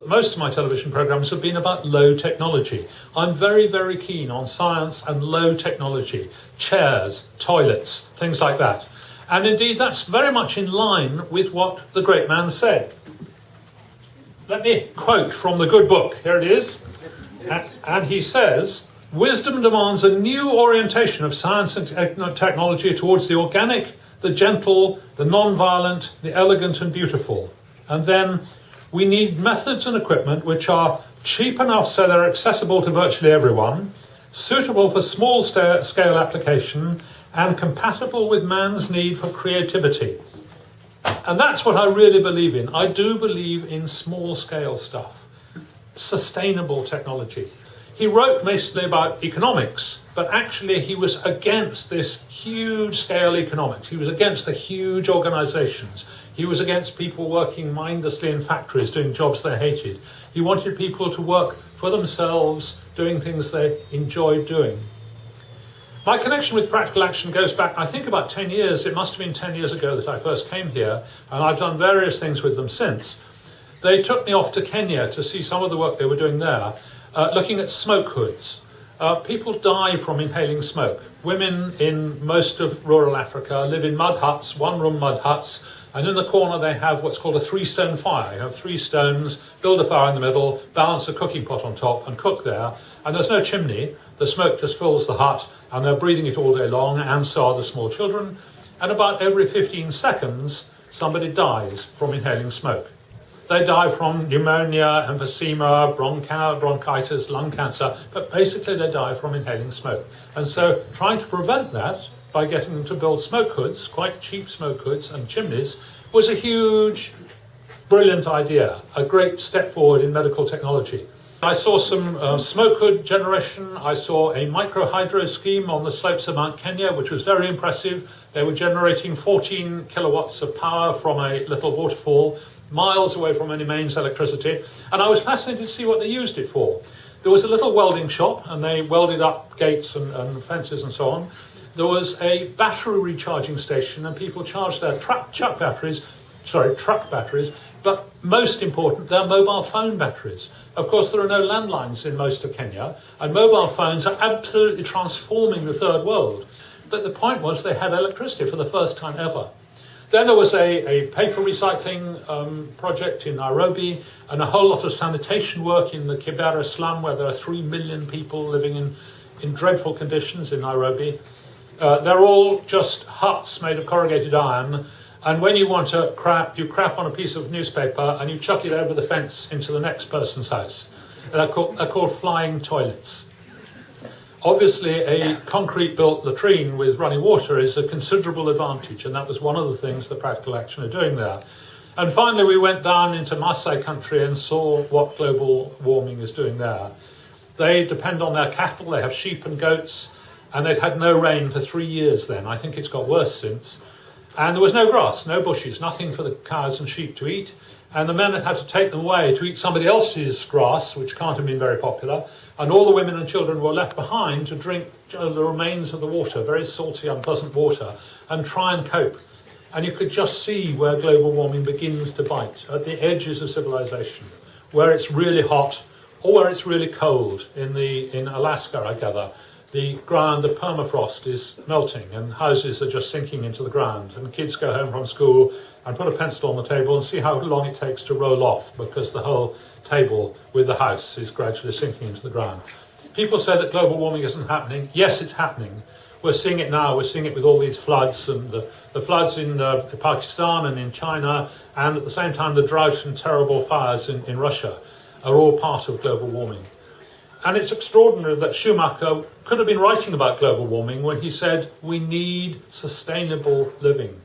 Most of my television programs have been about low technology. I'm very, very keen on science and low technology, chairs, toilets, things like that. And indeed, that's very much in line with what the great man said. Let me quote from the good book. Here it is. And he says, "Wisdom demands a new orientation of science and technology towards the organic, the gentle, the non-violent, the elegant and beautiful. And then we need methods and equipment which are cheap enough so they're accessible to virtually everyone, suitable for small scale application, and compatible with man's need for creativity." And that's what I really believe in. I do believe in small scale stuff, sustainable technology. He wrote mostly about economics, but actually he was against this huge scale economics. He was against the huge organizations. He was against people working mindlessly in factories doing jobs they hated. He wanted people to work for themselves, doing things they enjoyed doing. My connection with Practical Action goes back, I think, about 10 years. It must have been 10 years ago that I first came here, and I've done various things with them since. They took me off to Kenya to see some of the work they were doing there, looking at smoke hoods. People die from inhaling smoke. Women in most of rural Africa live in mud huts, one-room mud huts, and in the corner they have what's called a three-stone fire. You have 3 stones, build a fire in the middle, balance a cooking pot on top, and cook there. And there's no chimney. The smoke just fills the hut, and they're breathing it all day long, and so are the small children. And about every 15 seconds, somebody dies from inhaling smoke. They die from pneumonia, emphysema, bronchitis, lung cancer, but basically they die from inhaling smoke. And so trying to prevent that by getting them to build smoke hoods, quite cheap smoke hoods and chimneys, was a huge, brilliant idea, a great step forward in medical technology. I saw some smoke hood generation. I saw a micro-hydro scheme on the slopes of Mount Kenya, which was very impressive. They were generating 14 kilowatts of power from a little waterfall, miles away from any mains electricity. And I was fascinated to see what they used it for. There was a little welding shop, and they welded up gates and fences and so on. There was a battery recharging station, and people charged their truck batteries, but most important, their mobile phone batteries. Of course, there are no landlines in most of Kenya, and mobile phones are absolutely transforming the third world. But the point was they had electricity for the first time ever. Then there was a paper recycling project in Nairobi, and a whole lot of sanitation work in the Kibera slum, where there are 3 million people living in dreadful conditions in Nairobi. They're all just huts made of corrugated iron, and when you want to crap, you crap on a piece of newspaper and you chuck it over the fence into the next person's house. They're called flying toilets. Obviously, a concrete-built latrine with running water is a considerable advantage, and that was one of the things that Practical Action are doing there. And finally, we went down into Maasai country and saw what global warming is doing there. They depend on their cattle. They have sheep and goats, and they'd had no rain for 3 years then. I think it's got worse since. And there was no grass, no bushes, nothing for the cows and sheep to eat. And the men had to take them away to eat somebody else's grass, which can't have been very popular. And all the women and children were left behind to drink the remains of the water, very salty, unpleasant water, and try and cope. And you could just see where global warming begins to bite, at the edges of civilization, where it's really hot or where it's really cold. In Alaska, I gather, the ground, the permafrost is melting and houses are just sinking into the ground, and kids go home from school and put a pencil on the table and see how long it takes to roll off, because the whole table with the house is gradually sinking into the ground. People say that global warming isn't happening. Yes, it's happening. We're seeing it now. We're seeing it with all these floods, and the floods in Pakistan and in China, and at the same time the drought and terrible fires in Russia are all part of global warming. And it's extraordinary that Schumacher could have been writing about global warming when he said we need sustainable living.